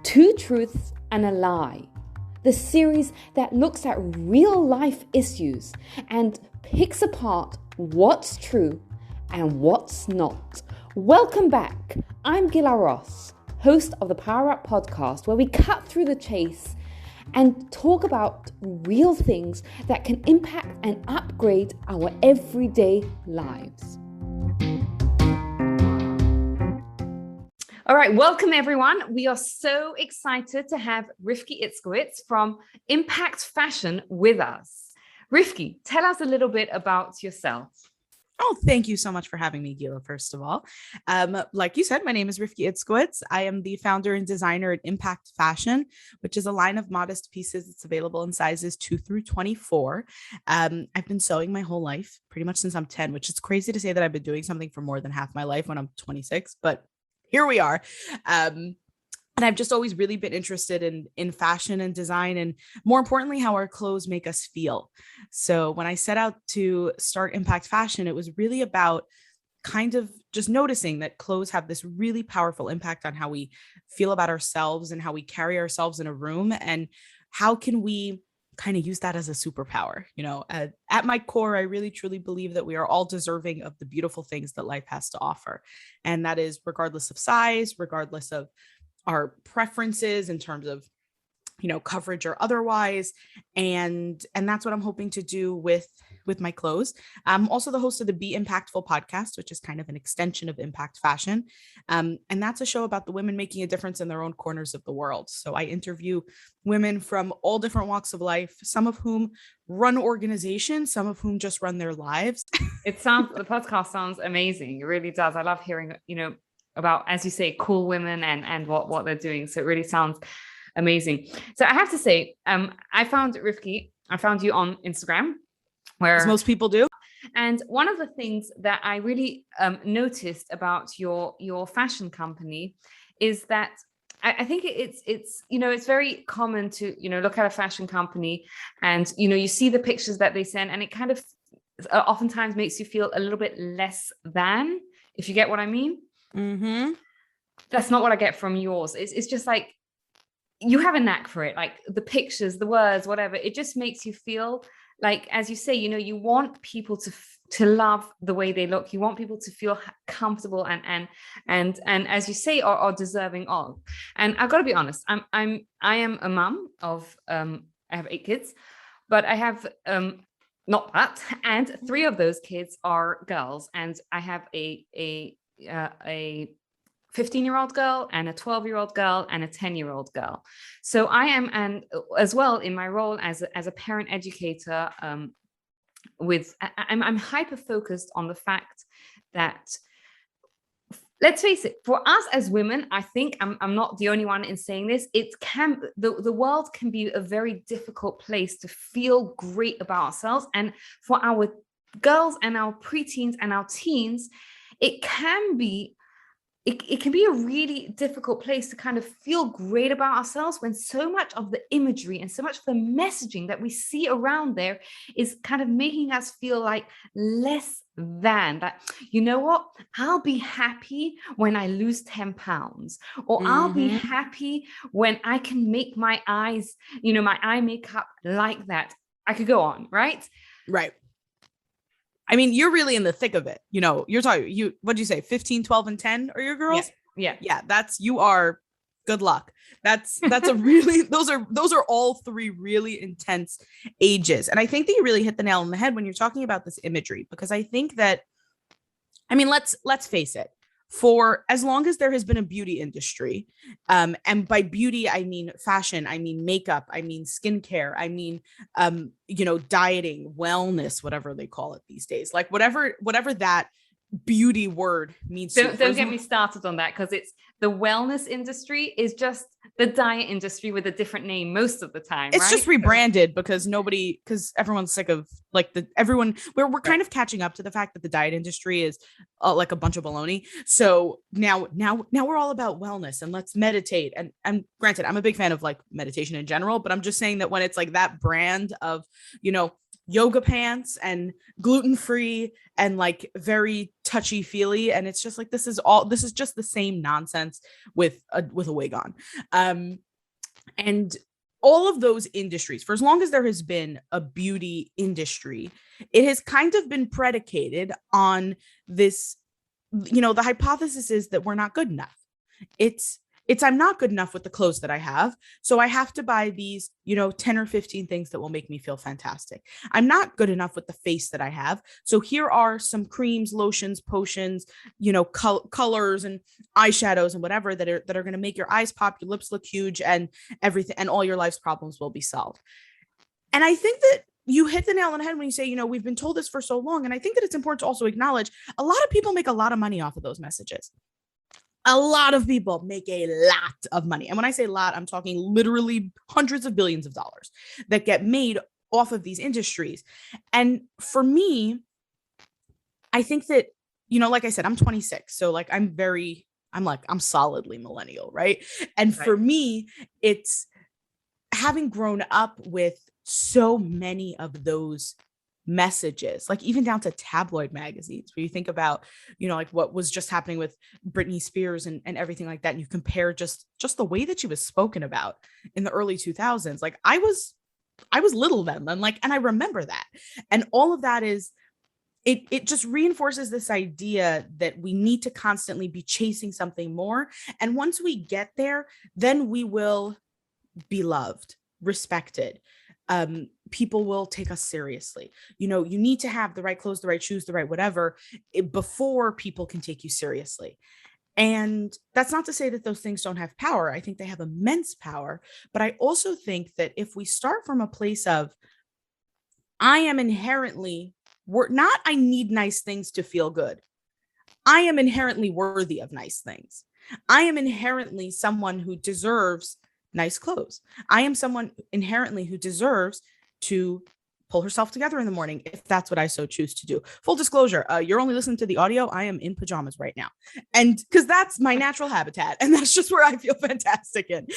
Two Truths and a Lie, the series that looks at real life issues and picks apart what's true and what's not. Welcome back. I'm Gila Ross, host of the Power Up podcast, where we cut through the chase and talk about real things that can impact and upgrade our everyday lives. All right, welcome everyone. We are so excited to have Rivky Itzkowitz from Impact Fashion with us. Rivky, tell us a little bit about yourself. Oh, thank you so much for having me, Gila, first of all. Like you said, my name is Rivky Itzkowitz. I am the founder and designer at Impact Fashion, which is a line of modest pieces. It's available in sizes 2 through 24. I've been sewing my whole life, pretty much since I'm 10, which is crazy to say that I've been doing something for more than half my life when I'm 26, but here we are. And I've just always really been interested in fashion and design, and more importantly, how our clothes make us feel. So when I set out to start Impact Fashion, it was really about kind of just noticing that clothes have this really powerful impact on how we feel about ourselves and how we carry ourselves in a room, and how can we kind of use that as a superpower. You know, at my core, I really truly believe that we are all deserving of the beautiful things that life has to offer. And that is regardless of size, regardless of our preferences in terms of, you know, coverage or otherwise. And that's what I'm hoping to do with my clothes. I'm also the host of the Be Impactful podcast, which is kind of an extension of Impact Fashion. And that's a show about the women making a difference in their own corners of the world. So I interview women from all different walks of life, some of whom run organizations, some of whom just run their lives. The podcast sounds amazing. It really does. I love hearing, about, as you say, cool women and what they're doing. So it really sounds amazing. So I have to say, I found Rivky, I found you on Instagram, where as most people do. And one of the things that I really noticed about your fashion company is that I think it's very common to, look at a fashion company and, you see the pictures that they send, and it kind of oftentimes makes you feel a little bit less than, if you get what I mean. Mm-hmm. That's not what I get from yours. It's just like, you have a knack for it, like the pictures, the words, whatever. It just makes you feel like, as you say, you want people to love the way they look. You want people to feel comfortable and as you say, are deserving of. And I've got to be honest, I am a mum of I have 8 kids, but I have not that, and 3 of those kids are girls, and I have a 15-year-old girl and a 12-year-old girl and a 10-year-old girl. So I am, and as well in my role as a parent educator, I'm hyper focused on the fact that, let's face it, for us as women, I think I'm not the only one in saying this. The world can be a very difficult place to feel great about ourselves, and for our girls and our preteens and our teens, it can be a really difficult place to kind of feel great about ourselves when so much of the imagery and so much of the messaging that we see around there is kind of making us feel like less than. That, you know what, I'll be happy when I lose 10 pounds, or I'll be happy when I can make my eyes, my eye makeup like that. I could go on, right? Right. I mean, you're really in the thick of it. You're talking, what'd you say? 15, 12, and 10 are your girls? Yeah. You are, good luck. That's a really, those are all 3 really intense ages. And I think that you really hit the nail on the head when you're talking about this imagery, because I think that, let's face it, for as long as there has been a beauty industry, and by beauty, I mean fashion, I mean makeup, I mean skincare, I mean, dieting, wellness, whatever they call it these days, like whatever that beauty word means. Don't get me started on that, because it's the wellness industry is just the diet industry with a different name most of the time. It's just rebranded because everyone's sick of we're kind of catching up to the fact that the diet industry is like a bunch of baloney. So now we're all about wellness and let's meditate. And granted, I'm a big fan of like meditation in general, but I'm just saying that when it's like that brand of, yoga pants and gluten-free and like very touchy-feely. And it's just like, this is just the same nonsense with a wig on. And all of those industries, for as long as there has been a beauty industry, it has kind of been predicated on this, the hypothesis is that we're not good enough. It's I'm not good enough with the clothes that I have, so I have to buy these 10 or 15 things that will make me feel fantastic. I'm not good enough with the face that I have, so here are some creams, lotions, potions, colors and eyeshadows and whatever that are going to make your eyes pop, your lips look huge, and everything, and all your life's problems will be solved. And I think that you hit the nail on the head when you say, we've been told this for so long. And I think that it's important to also acknowledge a lot of people make a lot of money off of those messages. A lot of people make a lot of money. And when I say a lot, I'm talking literally hundreds of billions of dollars that get made off of these industries. And for me, I think that, like I said, I'm 26. So like, I'm solidly millennial, right? And for me, it's having grown up with so many of those messages, like even down to tabloid magazines, where you think about, like what was just happening with Britney Spears and everything like that. And you compare just the way that she was spoken about in the early 2000s. Like I was little then, and I remember that. And all of that is, it just reinforces this idea that we need to constantly be chasing something more. And once we get there, then we will be loved, respected. People will take us seriously. You need to have the right clothes, the right shoes, the right whatever before people can take you seriously. And that's not to say that those things don't have power. I think they have immense power. But I also think that if we start from a place of, I am inherently, not I need nice things to feel good. I am inherently worthy of nice things. I am inherently someone who deserves nice clothes. I am someone inherently who deserves to pull herself together in the morning, if that's what I so choose to do. Full disclosure, you're only listening to the audio. I am in pajamas right now. And because that's my natural habitat. And that's just where I feel fantastic in.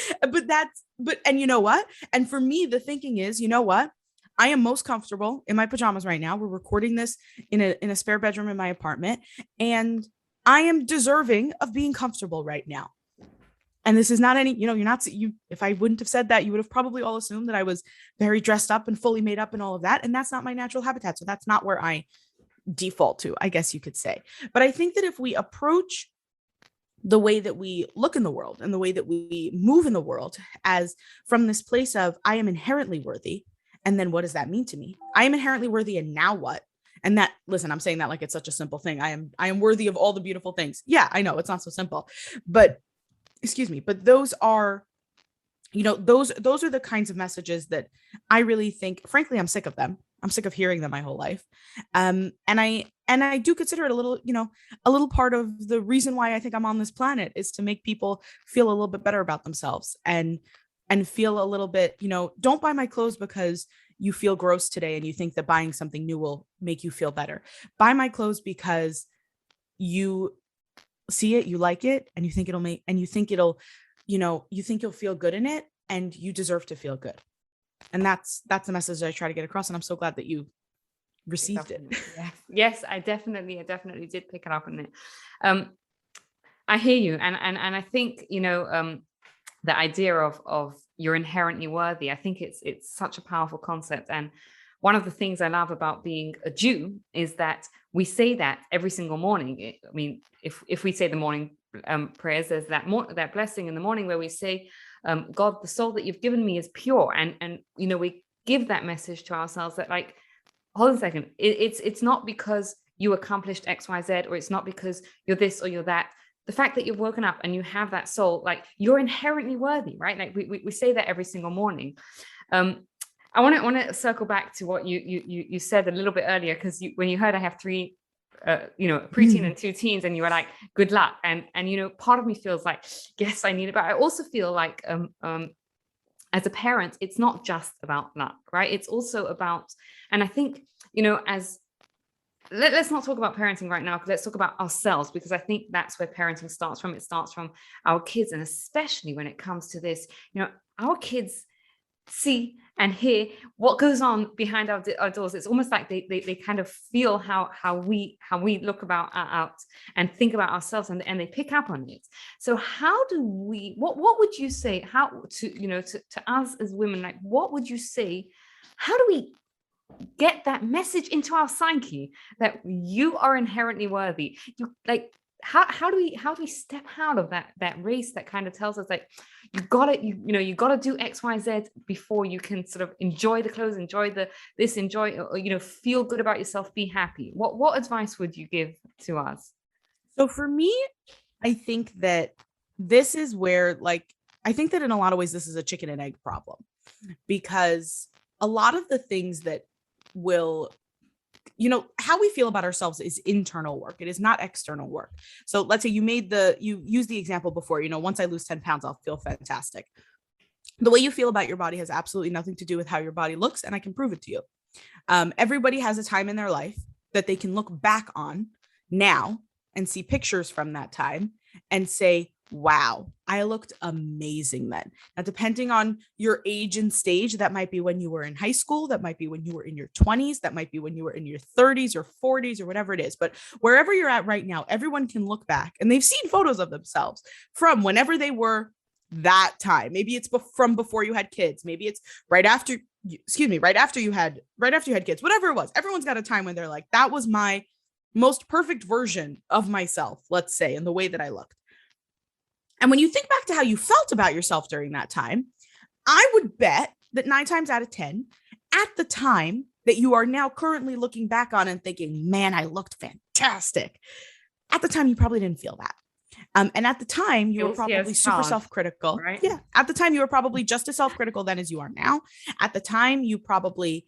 And you know what? And for me, the thinking is, what? I am most comfortable in my pajamas right now. We're recording this in a spare bedroom in my apartment. And I am deserving of being comfortable right now. And this is not any, if I wouldn't have said that, you would have probably all assumed that I was very dressed up and fully made up and all of that. And that's not my natural habitat. So that's not where I default to, I guess you could say. But I think that if we approach the way that we look in the world and the way that we move in the world as from this place of, I am inherently worthy. And then what does that mean to me? I am inherently worthy. And now what? And that, listen, I'm saying that like it's such a simple thing. I am worthy of all the beautiful things. Yeah, I know it's not so simple, but those are, those are the kinds of messages that I really think, frankly, I'm sick of them. I'm sick of hearing them my whole life. And I do consider it a little part of the reason why I think I'm on this planet is to make people feel a little bit better about themselves and feel a little bit, don't buy my clothes because you feel gross today and you think that buying something new will make you feel better. Buy my clothes because you see it, you like it, and you think you'll feel good in it, and you deserve to feel good. And that's the message that I try to get across. And I'm so glad that you received it. Yes, I definitely did pick it up on it. I hear you. And I think, the idea of you're inherently worthy, I think it's such a powerful concept. And one of the things I love about being a Jew is that we say that every single morning. I mean, if we say the morning prayers, there's that blessing in the morning where we say, God, the soul that you've given me is pure. And we give that message to ourselves that, like, hold on a second, it's not because you accomplished X, Y, Z, or it's not because you're this or you're that. The fact that you've woken up and you have that soul, like, you're inherently worthy, right? Like we say that every single morning. I want to circle back to what you said a little bit earlier, because when you heard I have three, preteen and two teens, and you were like, good luck. And part of me feels like, yes, I need it. But I also feel like, as a parent, it's not just about luck, right? It's also about, and I think, let's not talk about parenting right now. Let's talk about ourselves, because I think that's where parenting starts from. It starts from our kids. And especially when it comes to this, our kids see and hear what goes on behind our doors. It's almost like they kind of feel how we look out and think about ourselves, and they pick up on it. So how do we, what would you say, how to, to us as women, like, what would you say, how do we get that message into our psyche that you are inherently worthy? You like, how do we step out of that race that kind of tells us like, you gotta do XYZ before you can sort of enjoy the clothes, enjoy feel good about yourself, be happy? What advice would you give to us? So for me, I think that this is where, like, I think that in a lot of ways this is a chicken and egg problem, because a lot of the things that will, how we feel about ourselves is internal work. It is not external work. So let's say you used the example before, once I lose 10 pounds, I'll feel fantastic. The way you feel about your body has absolutely nothing to do with how your body looks. And I can prove it to you. Everybody has a time in their life that they can look back on now and see pictures from that time and say, wow, I looked amazing then. Now, depending on your age and stage, that might be when you were in high school, that might be when you were in your 20s, that might be when you were in your 30s or 40s or whatever it is. But wherever you're at right now, everyone can look back and they've seen photos of themselves from whenever they were that time. Maybe it's from before you had kids. Maybe it's right after you had kids, whatever it was. Everyone's got a time when they're like, that was my most perfect version of myself, let's say, in the way that I looked. And when you think back to how you felt about yourself during that time, I would bet that 9 times out of 10, at the time that you are now currently looking back on and thinking, man, I looked fantastic. At the time, you probably didn't feel that. And at the time, you were probably super self-critical. Right? Yeah. At the time, you were probably just as self-critical then as you are now. At the time, you probably,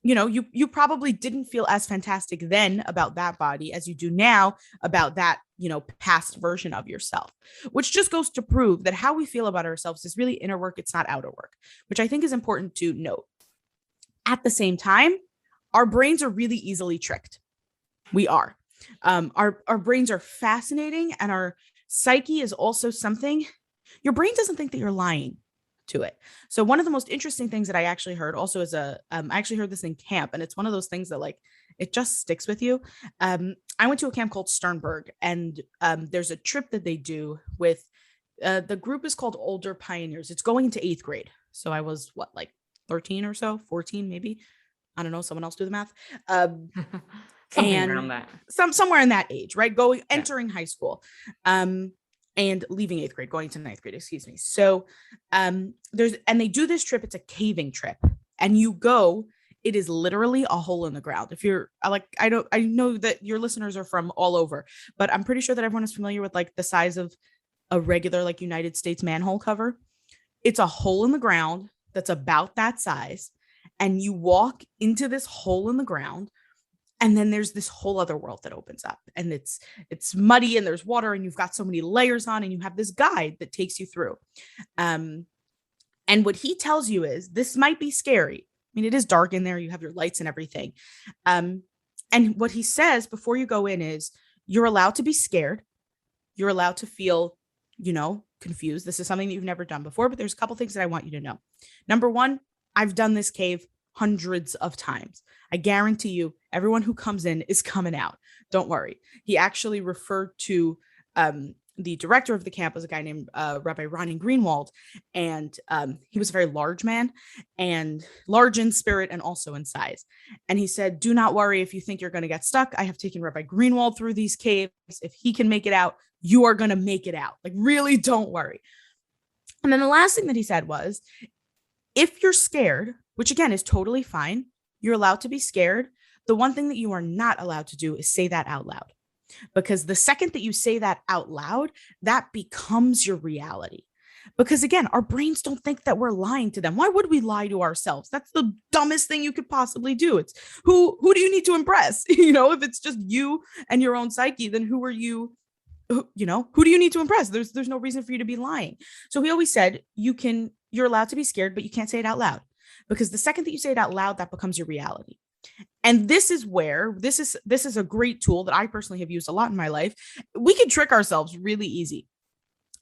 you probably didn't feel as fantastic then about that body as you do now about that, past version of yourself, which just goes to prove that how we feel about ourselves is really inner work. It's not outer work, which I think is important to note. At the same time, our brains are really easily tricked. We are. Our brains are fascinating, and our psyche is also something. Your brain doesn't think that you're lying to it. So one of the most interesting things that I actually heard also is I actually heard this in camp, and it's one of those things that like, it just sticks with you. I went to a camp called Sternberg, and there's a trip that they do with, the group is called Older Pioneers. It's going into 8th grade. So I was like 13 or so, 14, maybe. I don't know. Someone else do the math. Something around that. Somewhere in that age, right? Entering high school. And leaving 8th grade, going to 9th grade, excuse me. So they do this trip. It's a caving trip, and you go, it is literally a hole in the ground. If you're like, I know that your listeners are from all over, but I'm pretty sure that everyone is familiar with like the size of a regular like United States manhole cover. It's a hole in the ground that's about that size. And you walk into this hole in the ground, and then there's this whole other world that opens up, and it's muddy, and there's water, and you've got so many layers on, and you have this guide that takes you through. And what he tells you is, this might be scary. I mean, it is dark in there. You have your lights and everything. And what he says before you go in is, you're allowed to be scared. You're allowed to feel, confused. This is something that you've never done before, but there's a couple things that I want you to know. Number one, I've done this cave hundreds of times. I guarantee you, everyone who comes in is coming out. Don't worry. He actually referred to the director of the camp as a guy named Rabbi Ronnie Greenwald. And he was a very large man, and large in spirit and also in size. And he said, do not worry if you think you're going to get stuck. I have taken Rabbi Greenwald through these caves. If he can make it out, you are going to make it out. Like, really, don't worry. And then the last thing that he said was, if you're scared, which again is totally fine, you're allowed to be scared. The one thing that you are not allowed to do is say that out loud. Because the second that you say that out loud, that becomes your reality. Because again, our brains don't think that we're lying to them. Why would we lie to ourselves? That's the dumbest thing you could possibly do. It's who do you need to impress? If it's just you and your own psyche, then who are you? Who do you need to impress? There's no reason for you to be lying. So he always said, you're allowed to be scared, but you can't say it out loud. Because the second that you say it out loud, that becomes your reality. And this is where this is a great tool that I personally have used a lot in my life. We can trick ourselves really easy.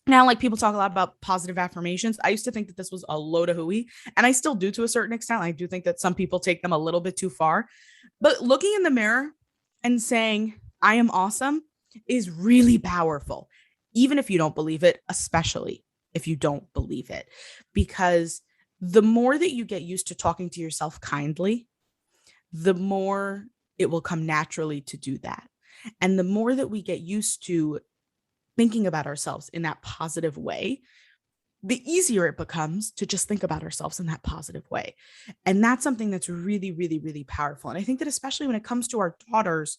Now, like people talk a lot about positive affirmations. I used to think that this was a load of hooey, and I still do to a certain extent. I do think that some people take them a little bit too far. But looking in the mirror and saying, I am awesome is really powerful, even if you don't believe it, especially if you don't believe it. Because the more that you get used to talking to yourself kindly, the more it will come naturally to do that. And the more that we get used to thinking about ourselves in that positive way, the easier it becomes to just think about ourselves in that positive way. And that's something that's really, really, really powerful. And I think that especially when it comes to our daughters,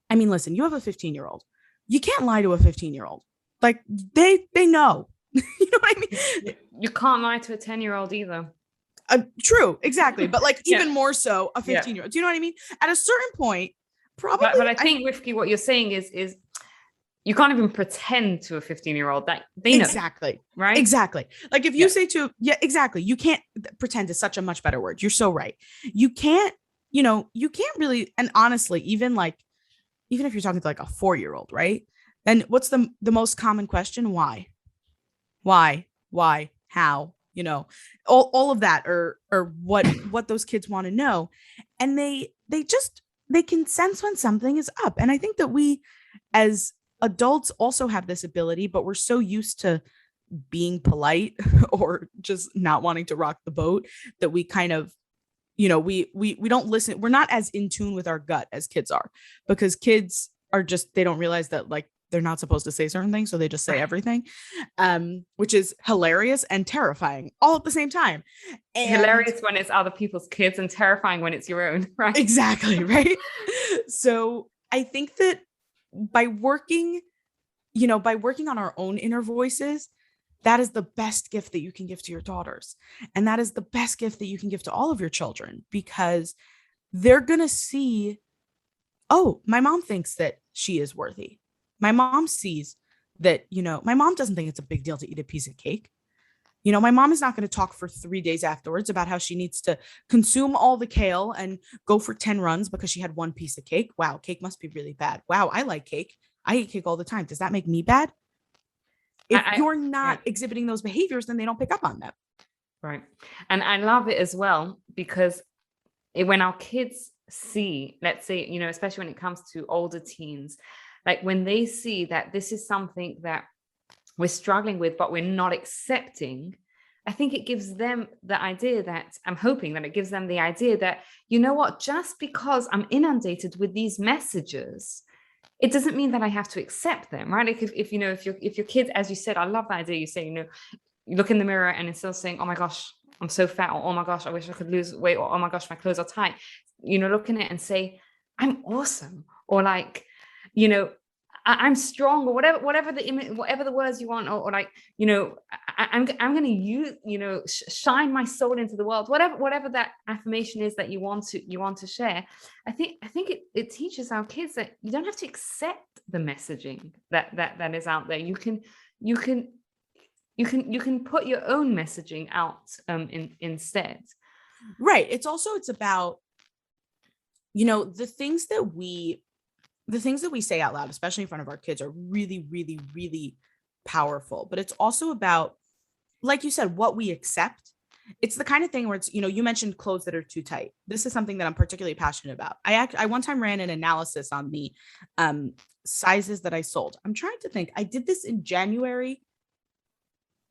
I mean, listen, you have a 15-year-old. You can't lie to a 15-year-old. Like they know. You know what I mean? You can't lie to a 10-year-old either. True, exactly. But like even Yeah. more so a 15-year-old. Do you know what I mean? At a certain point, probably. But I think, Rivky, what you're saying is you can't even pretend to a 15-year-old that they know. Exactly. Right? Exactly. Like if you say to, yeah, exactly. You can't pretend is such a much better word. You're so right. You can't, you can't really, and honestly, even if you're talking to like a 4-year-old, right? Then what's the most common question? Why, how, all of that, or what those kids want to know. And they can sense when something is up. And I think that we as adults also have this ability, but we're so used to being polite or just not wanting to rock the boat that we kind of, we don't listen. We're not as in tune with our gut as kids are, because kids are just, they don't realize that like they're not supposed to say certain things. So they just say everything, which is hilarious and terrifying all at the same time. And hilarious when it's other people's kids and terrifying when it's your own, right? Exactly. Right. So I think that by working on our own inner voices, that is the best gift that you can give to your daughters. And that is the best gift that you can give to all of your children, because they're going to see, oh, my mom thinks that she is worthy. My mom sees that, my mom doesn't think it's a big deal to eat a piece of cake. My mom is not going to talk for 3 days afterwards about how she needs to consume all the kale and go for 10 runs because she had one piece of cake. Wow, cake must be really bad. Wow, I like cake. I eat cake all the time. Does that make me bad? If you're not exhibiting those behaviors, then they don't pick up on them. Right. And I love it as well, because when our kids see, let's say, especially when it comes to older teens, like when they see that this is something that we're struggling with, but we're not accepting, I think it gives them the idea that, I'm hoping that it gives them the idea that, you know what, just because I'm inundated with these messages, it doesn't mean that I have to accept them, right? Like if your kids, as you said, I love that idea. You say, you look in the mirror and instead of saying, oh my gosh, I'm so fat, or oh my gosh, I wish I could lose weight, or oh my gosh, my clothes are tight, look in it and say, I'm awesome, or like, I'm strong, or whatever the words you want, or like, I'm going to use, shine my soul into the world, whatever that affirmation is that you want to share. I think it teaches our kids that you don't have to accept the messaging that is out there. You can put your own messaging out instead. Right. It's about, the things that we say out loud, especially in front of our kids, are really, really, really powerful. But it's also about, like you said, what we accept. It's the kind of thing where it's, you mentioned clothes that are too tight. This is something that I'm particularly passionate about. I one time ran an analysis on the sizes that I sold. I'm trying to think. I did this in January.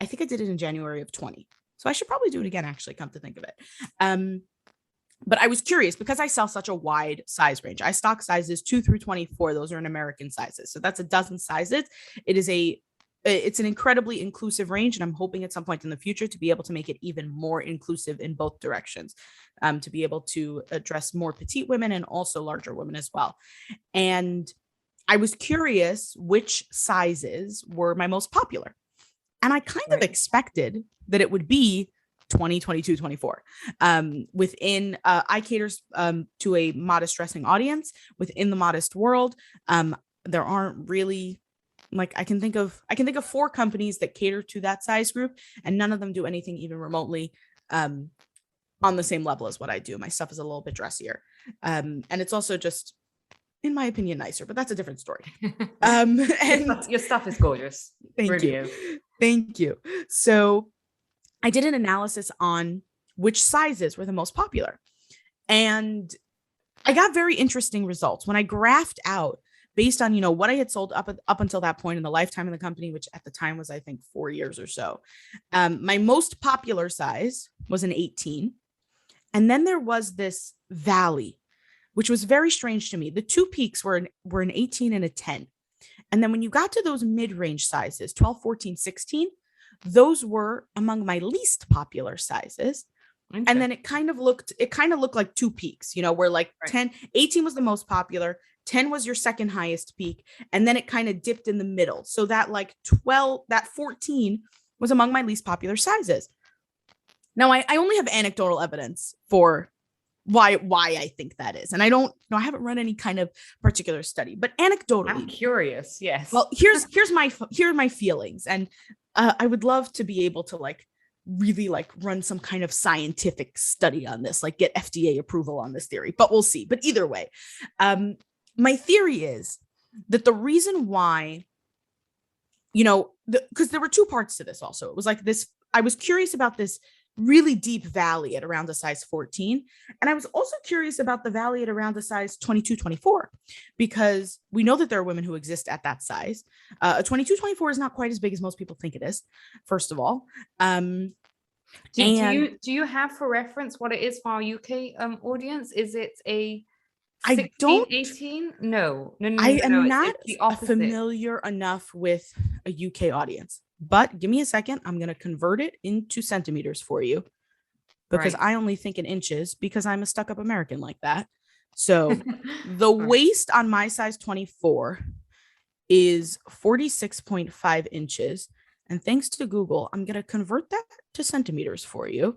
I think I did it in January of 20. So I should probably do it again, actually, come to think of it. But I was curious because I sell such a wide size range. I stock sizes 2 through 24. Those are in American sizes. So that's a dozen sizes. It's an incredibly inclusive range. And I'm hoping at some point in the future to be able to make it even more inclusive in both directions, to be able to address more petite women and also larger women as well. And I was curious which sizes were my most popular. And I kind of expected that it would be 20, 22, 24. Within, I caters to a modest dressing audience. Within the modest world, there aren't really, like, I can think of 4 companies that cater to that size group, and none of them do anything even remotely on the same level as what I do. My stuff is a little bit dressier. And it's also just, in my opinion, nicer, but that's a different story. And your stuff is gorgeous. Thank you. Thank you. So I did an analysis on which sizes were the most popular. And I got very interesting results when I graphed out based on, what I had sold up until that point in the lifetime of the company, which at the time was, I think, 4 years or so. My most popular size was an 18. And then there was this valley, which was very strange to me. The two peaks were an 18 and a 10. And then when you got to those mid-range sizes, 12, 14, 16, those were among my least popular sizes. Okay. And then it kind of looked like two peaks, where like 18 was the most popular, 10 was your second highest peak. And then it kind of dipped in the middle. So that 14 was among my least popular sizes. Now I only have anecdotal evidence for why I think that is. And I haven't run any kind of particular study, but anecdotally, I'm curious. Yes. Well, here are my feelings. And I would love to be able to really run some kind of scientific study on this, get FDA approval on this theory, but we'll see. But either way, my theory is that the reason why, because there were two parts to this also. It was this, I was curious about this really deep valley at around a size 14. And I was also curious about the valley at around a size 22, 24, because we know that there are women who exist at that size. A 22, 24 is not quite as big as most people think it is, first of all. Do you have for reference what it is for our UK audience? Is it a 16, 18? No. I am not familiar enough with a UK audience. But give me a second. I'm going to convert it into centimeters for you because I only think in inches because I'm a stuck-up American like that. So the waist on my size 24 is 46.5 inches. And thanks to Google, I'm going to convert that to centimeters for you.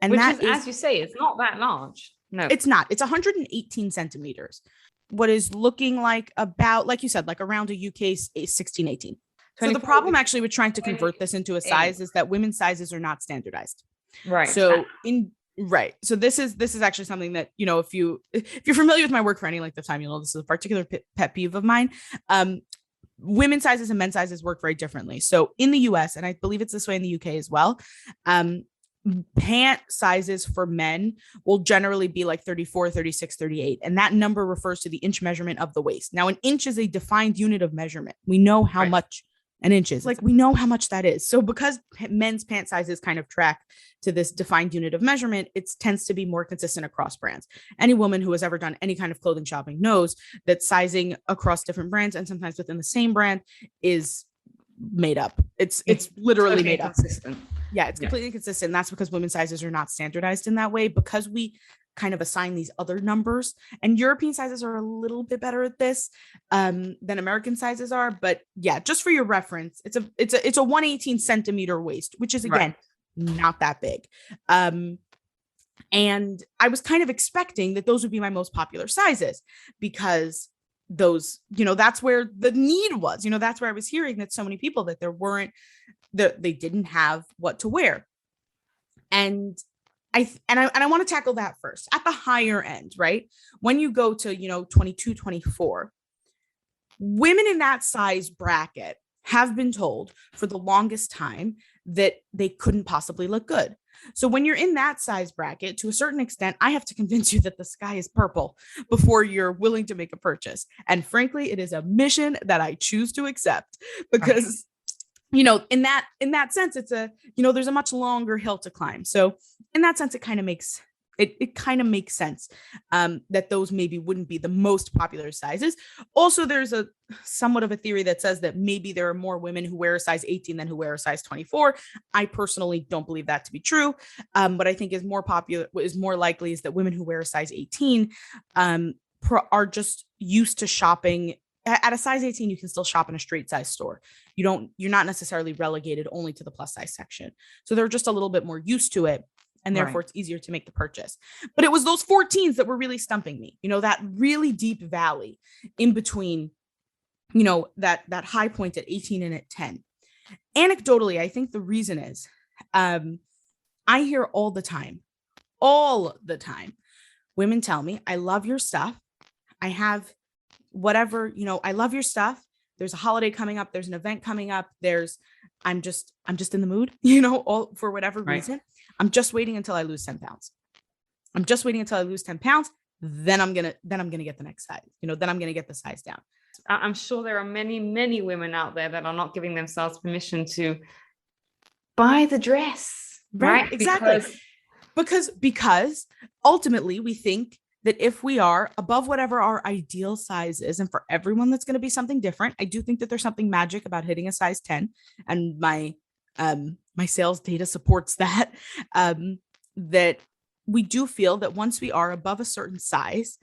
And which is, as you say, it's not that large. No, it's not. It's 118 centimeters. What is looking like about, like you said, around a UK 16, 18. So the problem actually with trying to convert this into a size is that women's sizes are not standardized. Right. So So this is actually something that, if you're familiar with my work for any length of time, you'll know this is a particular pet peeve of mine. Women's sizes and men's sizes work very differently. So in the US, and I believe it's this way in the UK as well, pant sizes for men will generally be 34, 36, 38. And that number refers to the inch measurement of the waist. Now, an inch is a defined unit of measurement. We know how much an inch is. We know how much that is. So because men's pant sizes kind of track to this defined unit of measurement, it tends to be more consistent across brands. Any woman who has ever done any kind of clothing shopping knows that sizing across different brands and sometimes within the same brand is made up. It's literally totally made up. Yeah, it's completely inconsistent. That's because women's sizes are not standardized in that way, because we kind of assign these other numbers, and European sizes are a little bit better at this than American sizes are. But yeah, just for your reference, it's a 118 centimeter waist, which is again not that big. And I was kind of expecting that those would be my most popular sizes because those, that's where the need was, that's where I was hearing that so many people that they didn't have what to wear. And I want to tackle that first at the higher end, right? When you go to, 22, 24, women in that size bracket have been told for the longest time that they couldn't possibly look good. So when you're in that size bracket, to a certain extent, I have to convince you that the sky is purple before you're willing to make a purchase. And frankly, it is a mission that I choose to accept because in that sense, it's there's a much longer hill to climb. So in that sense, it kind of makes sense that those maybe wouldn't be the most popular sizes. Also, there's a somewhat of a theory that says that maybe there are more women who wear a size 18 than who wear a size 24. I personally don't believe that to be true. What I think is more likely is that women who wear a size 18 are just used to shopping. At a size 18, you can still shop in a straight size store. You're not necessarily relegated only to the plus size section. So they're just a little bit more used to it. And therefore it's easier to make the purchase. But it was those 14s that were really stumping me, that really deep valley in between, that high point at 18 and at 10. Anecdotally, I think the reason is, I hear all the time, women tell me, I love your stuff. I have whatever, I love your stuff. There's a holiday coming up. There's an event coming up. I'm just in the mood, all for whatever reason. I'm just waiting until I lose 10 pounds. I'm just waiting until I lose 10 pounds. Then I'm going to get the next size, then I'm going to get the size down. I'm sure there are many, many women out there that are not giving themselves permission to buy the dress. Right? Exactly. Because ultimately we think that if we are above whatever our ideal size is, and for everyone that's going to be something different, I do think that there's something magic about hitting a size 10, and my sales data supports that, that we do feel that once we are above a certain size,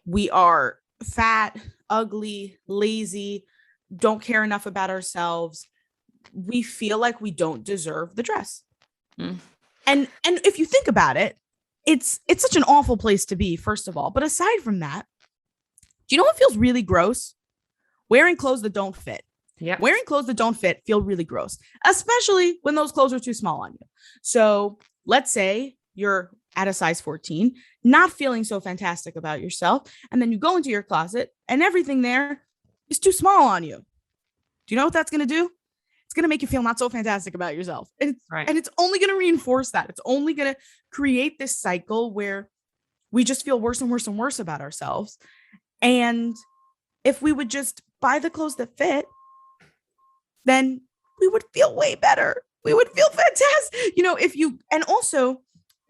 we are fat, ugly, lazy, don't care enough about ourselves. We feel like we don't deserve the dress. And if you think about it, it's such an awful place to be, first of all. But aside from that, do you know what feels really gross? Wearing clothes that don't fit. Yeah. Wearing clothes that don't fit feel really gross, especially when those clothes are too small on you. So let's say you're at a size 14, not feeling so fantastic about yourself, and then you go into your closet and everything there is too small on you. Do you know what that's going to do? It's going to make you feel not so fantastic about yourself. And it's only going to reinforce that. It's only going to create this cycle where we just feel worse and worse and worse about ourselves. And if we would just buy the clothes that fit, then we would feel way better. We would feel fantastic.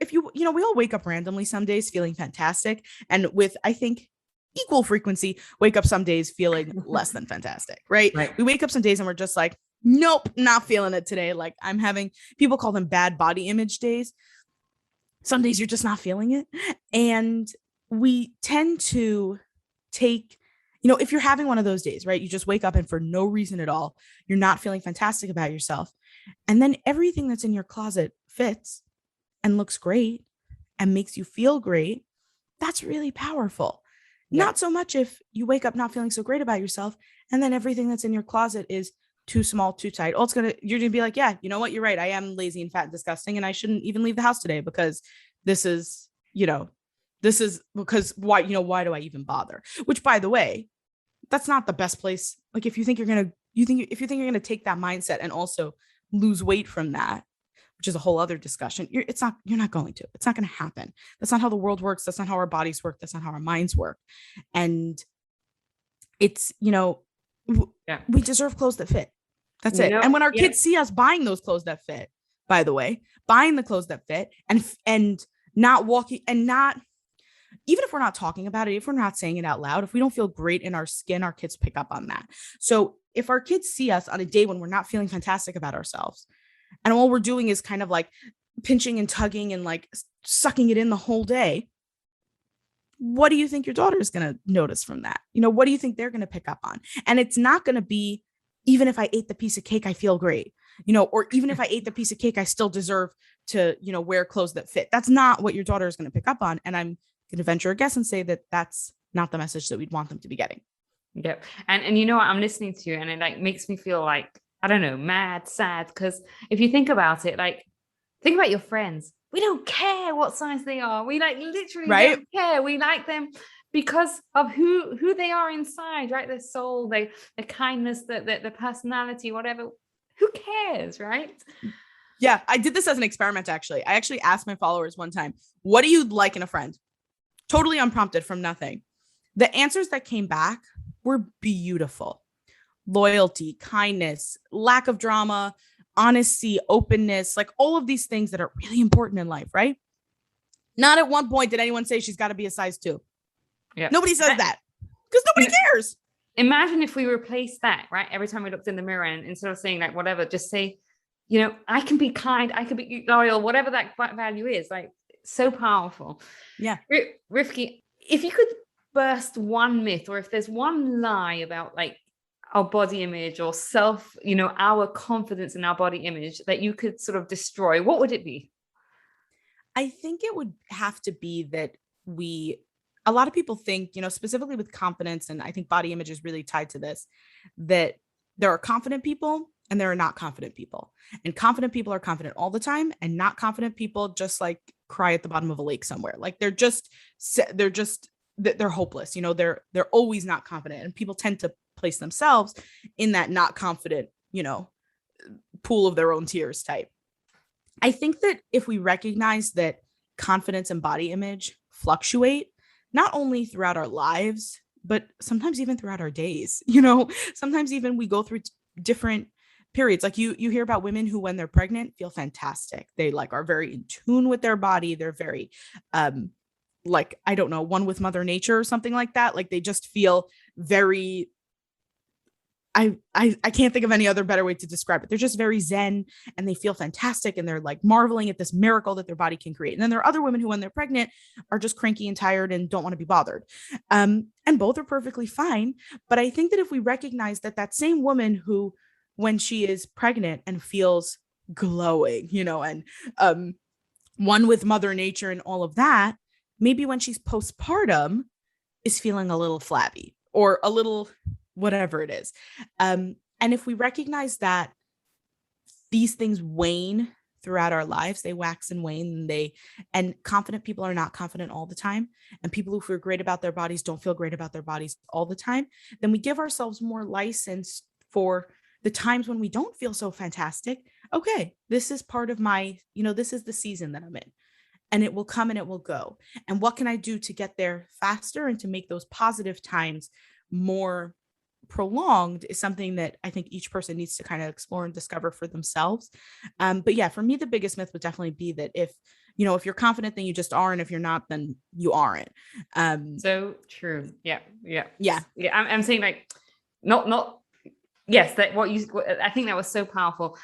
If you, we all wake up randomly some days feeling fantastic, and with, I think, equal frequency, wake up some days feeling less than fantastic, right? We wake up some days and we're just like, nope, not feeling it today. Like, I'm having, people call them bad body image days. Some days you're just not feeling it. And we tend to take, if you're having one of those days, right? You just wake up and for no reason at all, you're not feeling fantastic about yourself. And then everything that's in your closet fits and looks great and makes you feel great. That's really powerful. Yeah. Not so much if you wake up not feeling so great about yourself and then everything that's in your closet is too small, too tight. You're gonna be like, yeah, you know what? You're right. I am lazy and fat and disgusting, and I shouldn't even leave the house today because this is because why do I even bother? Which, by the way, that's not the best place. Like, if you think you're gonna take that mindset and also lose weight from that, which is a whole other discussion, you're not going to. It's not going to happen. That's not how the world works. That's not how our bodies work. That's not how our minds work. And it's, we deserve clothes that fit. That's it. And when our kids see us buying those clothes that fit, by the way, buying the clothes that fit and not walking and not, even if we're not talking about it, if we're not saying it out loud, if we don't feel great in our skin, our kids pick up on that. So if our kids see us on a day when we're not feeling fantastic about ourselves, and all we're doing is kind of like pinching and tugging and like sucking it in the whole day, what do you think your daughter is going to notice from that? What do you think they're going to pick up on? And it's not going to be, even if I ate the piece of cake, I feel great, or even if I ate the piece of cake, I still deserve to, wear clothes that fit. That's not what your daughter is going to pick up on. And I'm going to venture a guess and say that that's not the message that we'd want them to be getting. Yep. And you know what, I'm listening to you and it like makes me feel like, I don't know, mad, sad. Because if you think about it, like, think about your friends. We don't care what size they are. We like literally don't care. We like them because of who they are inside, right? Their soul, their kindness, their personality, whatever. Who cares, right? Yeah, I did this as an experiment, actually. I actually asked my followers one time, what do you like in a friend? Totally unprompted, from nothing. The answers that came back were beautiful. Loyalty, kindness, lack of drama, honesty, openness, like all of these things that are really important in life, right? Not at one point did anyone say she's got to be a size 2. Yeah. Nobody says that because nobody cares. Imagine if we replaced that, right? Every time we looked in the mirror and instead of saying like whatever, just say, I can be kind, I can be loyal, whatever that value is, like so powerful. Yeah. Rivky, if you could burst one myth, or if there's one lie about like our body image or self, our confidence in our body image that you could sort of destroy, what would it be? I think it would have to be that a lot of people think, specifically with confidence, and I think body image is really tied to this, that there are confident people and there are not confident people. And confident people are confident all the time, and not confident people just like cry at the bottom of a lake somewhere. Like they're just they're hopeless. You know, they're always not confident, and people tend to place themselves in that not confident, you know, pool of their own tears type. I think that if we recognize that confidence and body image fluctuate, not only throughout our lives, but sometimes even throughout our days, you know, sometimes even we go through different periods. Like you hear about women who, when they're pregnant, feel fantastic. They like are very in tune with their body. They're very, like, I don't know, one with Mother Nature or something like that. Like they just feel very, I can't think of any other better way to describe it. They're just very zen and they feel fantastic and they're like marveling at this miracle that their body can create. And then there are other women who, when they're pregnant, are just cranky and tired and don't want to be bothered. And both are perfectly fine. But I think that if we recognize that that same woman who, when she is pregnant and feels glowing, you know, and one with Mother Nature and all of that, maybe when she's postpartum is feeling a little flabby or a little whatever it is. And if we recognize that these things wane throughout our lives, they wax and wane, and confident people are not confident all the time. And people who feel great about their bodies don't feel great about their bodies all the time. Then we give ourselves more license for the times when we don't feel so fantastic. Okay, this is part of my, you know, this is the season that I'm in. And it will come and it will go. And what can I do to get there faster and to make those positive times more prolonged is something that I think each person needs to kind of explore and discover for themselves. But yeah, for me, the biggest myth would definitely be that if you're confident, then you just are. And if you're not, then you aren't. So true. Yeah. I'm saying like, not, yes, that I think that was so powerful.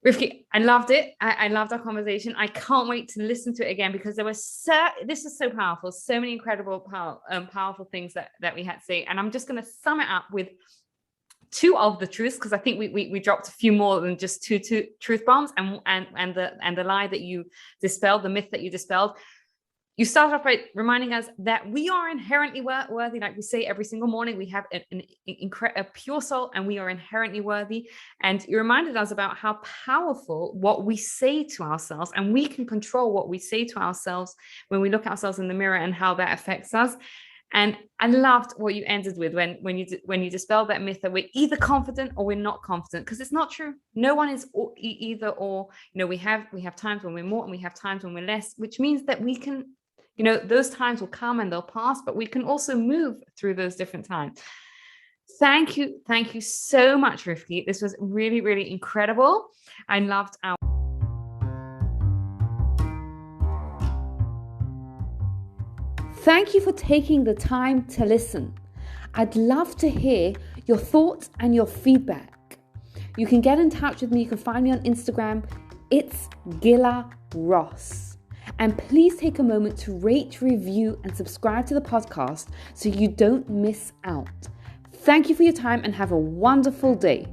Rivky, I loved it. I loved our conversation. I can't wait to listen to it again because this is so powerful. So many incredible, powerful things that we had to say. And I'm just going to sum it up with two of the truths, because I think we dropped a few more than just two truth bombs and the lie that you dispelled, the myth that you dispelled. You start off by reminding us that we are inherently worthy. Like we say every single morning, we have a pure soul and we are inherently worthy. And you reminded us about how powerful what we say to ourselves, and we can control what we say to ourselves when we look at ourselves in the mirror and how that affects us. And I loved what you ended with when you dispelled that myth that we're either confident or we're not confident, because it's not true. No one is either or. You know, we have times when we're more and we have times when we're less, which means that we can, you know, those times will come and they'll pass, but we can also move through those different times. Thank you so much, Rivky. This was really, really incredible. I loved our Thank you for taking the time to listen. I'd love to hear your thoughts and your feedback. You can get in touch with me. You can find me on Instagram. It's Gilla Ross. And please take a moment to rate, review, and subscribe to the podcast so you don't miss out. Thank you for your time and have a wonderful day.